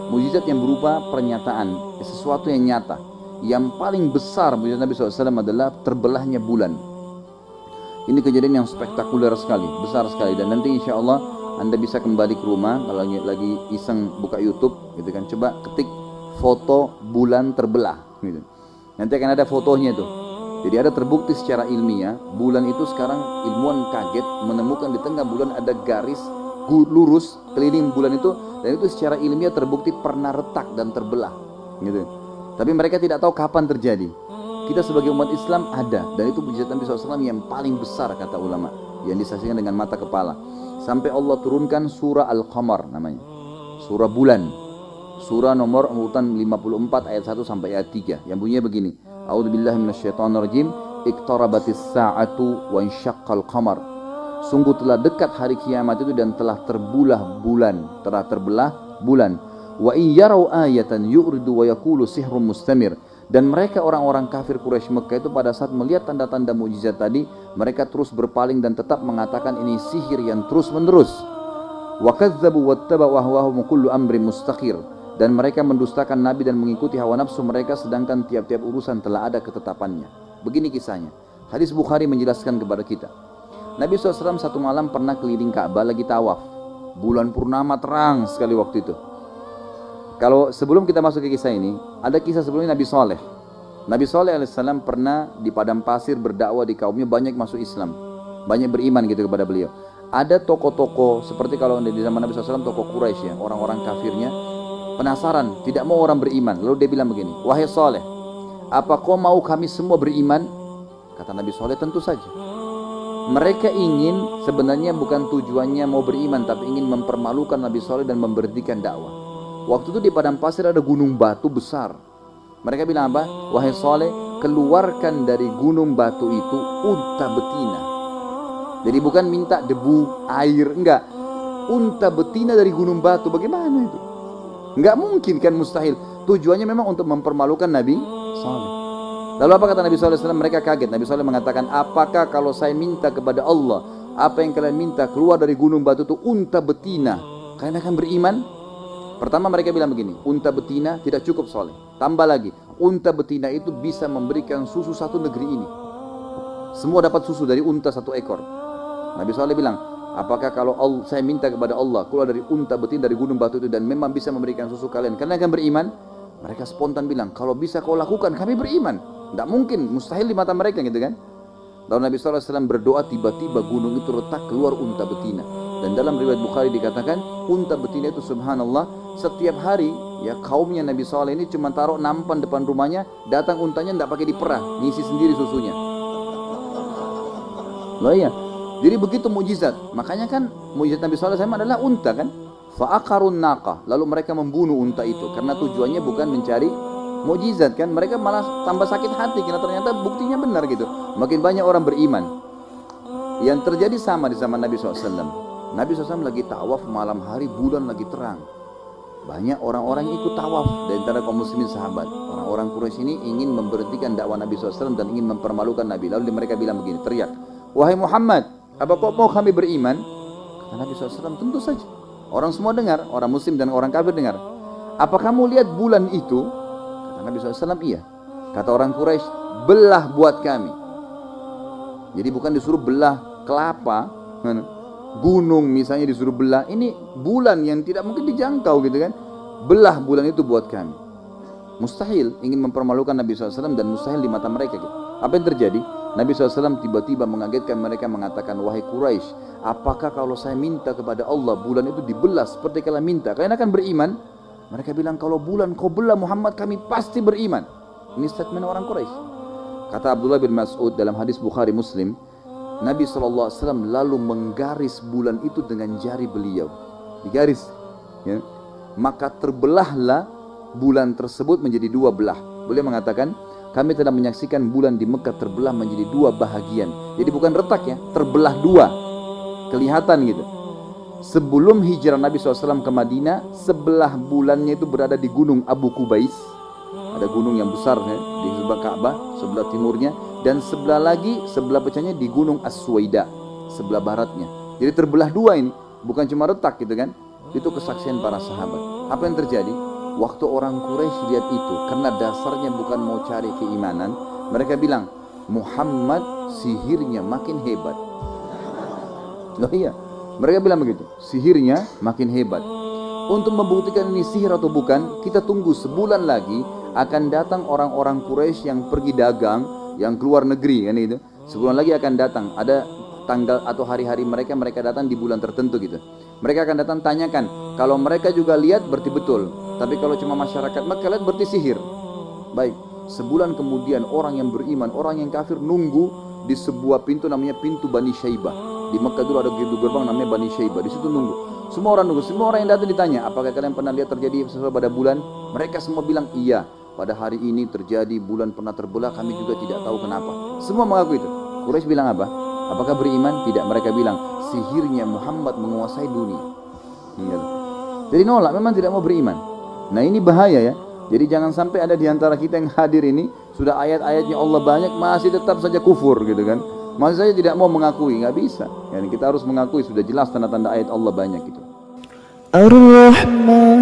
mukjizat yang berupa pernyataan, sesuatu yang nyata. Yang paling besar mukjizat Nabi SAW adalah terbelahnya bulan. Ini kejadian yang spektakuler sekali, besar sekali. Dan nanti insya Allah Anda bisa kembali ke rumah kalau lagi iseng buka YouTube, gitu kan. Coba ketik foto bulan terbelah, gitu. Nanti akan ada fotonya tuh. Jadi ada terbukti secara ilmiah, bulan itu sekarang ilmuwan kaget menemukan di tengah bulan ada garis lurus keliling bulan itu, dan itu secara ilmiah terbukti pernah retak dan terbelah, gitu. Tapi mereka tidak tahu kapan terjadi. Kita sebagai umat Islam ada, dan itu mukjizat Nabi SAW yang paling besar kata ulama, yang disaksikan dengan mata kepala. Sampai Allah turunkan surah Al-Qamar namanya, surah bulan, surah nomor urutan 54 ayat 1 sampai ayat 3, yang bunyinya begini. A'udzubillahi minasyaitonirrajim. Iqtarabatis sa'atu wa insyaqqal qamar. Sungguh telah dekat hari kiamat itu dan telah terbelah bulan, Wa in yarau ayatan yu'ridu wa yaqulu sihrun mustamir. Dan mereka orang-orang kafir Quraisy Mekah itu pada saat melihat tanda-tanda mukjizat tadi, mereka terus berpaling dan tetap mengatakan ini sihir yang terus-menerus. Wa kadzdzabu wattaba'u ahwahum kullu amrin mustaqir. Dan mereka mendustakan Nabi dan mengikuti hawa nafsu mereka, sedangkan tiap-tiap urusan telah ada ketetapannya. Begini kisahnya. Hadis Bukhari menjelaskan kepada kita. Nabi SAW satu malam pernah keliling Ka'bah lagi tawaf. Bulan purnama terang sekali waktu itu. Kalau sebelum kita masuk ke kisah ini, ada kisah sebelumnya Nabi Saleh. Nabi Saleh alaihissalam pernah di padang pasir berdakwah di kaumnya, banyak masuk Islam, banyak beriman gitu kepada beliau. Ada tokoh-tokoh seperti kalau di zaman Nabi SAW tokoh Quraisy ya, orang-orang kafirnya penasaran, tidak mau orang beriman. Lalu dia bilang begini, wahai Saleh, apa kau mau kami semua beriman? Kata Nabi Saleh, tentu saja. Mereka ingin, sebenarnya bukan tujuannya mau beriman, tapi ingin mempermalukan Nabi Saleh dan memberhentikan dakwah. Waktu itu di padang pasir ada gunung batu besar. Mereka bilang apa? Wahai Saleh, keluarkan dari gunung batu itu unta betina. Jadi bukan minta debu, air, enggak. Unta betina dari gunung batu, bagaimana itu? Enggak mungkin kan, mustahil. Tujuannya memang untuk mempermalukan Nabi Saleh. Lalu apa kata Nabi SAW? Mereka kaget. Nabi SAW mengatakan, apakah kalau saya minta kepada Allah, apa yang kalian minta keluar dari gunung batu itu unta betina, kalian akan beriman? Pertama mereka bilang begini, unta betina tidak cukup Saleh. Tambah lagi, unta betina itu bisa memberikan susu satu negeri ini. Semua dapat susu dari unta satu ekor. Nabi SAW bilang, apakah kalau saya minta kepada Allah keluar dari unta betina dari gunung batu itu dan memang bisa memberikan susu kalian akan beriman? Mereka spontan bilang, kalau bisa kau lakukan kami beriman. Tidak mungkin, mustahil di mata mereka gitu kan. Lalu Nabi SAW berdoa, tiba-tiba gunung itu retak, keluar unta betina. Dan dalam riwayat Bukhari dikatakan unta betina itu subhanallah setiap hari ya kaumnya Nabi SAW ini cuma taruh nampan depan rumahnya, datang untanya tidak pakai diperah, ngisi sendiri susunya. Loh ya, jadi begitu mukjizat. Makanya kan mukjizat Nabi SAW adalah unta kan. Fa'aqarun naqah, lalu mereka membunuh unta itu karena tujuannya bukan mencari mukjizat kan, mereka malah tambah sakit hati karena ternyata buktinya benar gitu. Makin banyak orang beriman. Yang terjadi sama di zaman Nabi SAW. Nabi SAW lagi tawaf malam hari, bulan lagi terang. Banyak orang-orang yang ikut tawaf dari antara kaum muslimin sahabat. Orang-orang Quraisy ini ingin memberhentikan dakwah Nabi SAW dan ingin mempermalukan Nabi. Lalu mereka bilang begini, teriak, wahai Muhammad, apa kau mau kami beriman? Kata Nabi SAW, tentu saja. Orang semua dengar, orang muslim dan orang kafir dengar. Apa kamu lihat bulan itu? Kata Nabi SAW, iya. Kata orang Quraisy, belah buat kami. Jadi bukan disuruh belah kelapa, gunung misalnya disuruh belah, ini bulan yang tidak mungkin dijangkau gitu kan. Belah bulan itu buat kami. Mustahil, ingin mempermalukan Nabi SAW dan mustahil di mata mereka gitu. Apa yang terjadi? Nabi SAW tiba-tiba mengagetkan mereka, mengatakan, wahai Quraisy, apakah kalau saya minta kepada Allah bulan itu dibelah seperti kalian minta, kalian akan beriman? Mereka bilang, kalau bulan kau belah Muhammad kami pasti beriman. Ini statement orang Quraisy. Kata Abdullah bin Mas'ud dalam hadis Bukhari Muslim, Nabi SAW lalu menggaris bulan itu dengan jari beliau. Digaris ya. Maka terbelahlah bulan tersebut menjadi dua belah. Beliau mengatakan, kami telah menyaksikan bulan di Mekah terbelah menjadi dua bahagian. Jadi bukan retak ya, terbelah dua. Kelihatan gitu. Sebelum hijrah Nabi SAW ke Madinah, sebelah bulannya itu berada di gunung Abu Qubais. Ada gunung yang besar ya, di sebelah Ka'bah, sebelah timurnya. Dan sebelah lagi, sebelah pecahnya di gunung As-Suwaida, sebelah baratnya. Jadi terbelah dua ini, bukan cuma retak gitu kan. Itu kesaksian para sahabat. Apa yang terjadi? Waktu orang Quraisy lihat itu, karena dasarnya bukan mau cari keimanan, mereka bilang, Muhammad sihirnya makin hebat. Loh iya, mereka bilang begitu, sihirnya makin hebat. Untuk membuktikan ini sihir atau bukan, kita tunggu sebulan lagi akan datang orang-orang Quraisy yang pergi dagang, yang keluar negeri kan itu. Sebulan lagi akan datang, ada tanggal atau hari-hari mereka datang di bulan tertentu gitu. Mereka akan datang tanyakan, kalau mereka juga lihat berarti betul. Tapi kalau cuma masyarakat Makkah lihat berarti sihir. Baik, sebulan kemudian orang yang beriman, orang yang kafir nunggu di sebuah pintu namanya pintu Bani Syaibah. Di Makkah dulu ada pintu gerbang namanya Bani Syaibah. Di situ nunggu. Semua orang nunggu, semua orang yang datang ditanya, apakah kalian pernah lihat terjadi sesuatu pada bulan? Mereka semua bilang iya. Pada hari ini terjadi, bulan pernah terbelah, kami juga tidak tahu kenapa. Semua mengaku itu. Quraisy bilang apa? Apakah beriman? Tidak. Mereka bilang sihirnya Muhammad menguasai dunia. Iya. Jadi nolak, memang tidak mau beriman. Nah ini bahaya ya. Jadi jangan sampai ada di antara kita yang hadir ini sudah ayat-ayatnya Allah banyak masih tetap saja kufur gitu kan. Masih saja tidak mau mengakui, nggak bisa. Yani kita harus mengakui, sudah jelas tanda-tanda ayat Allah banyak itu. Ar-Rahman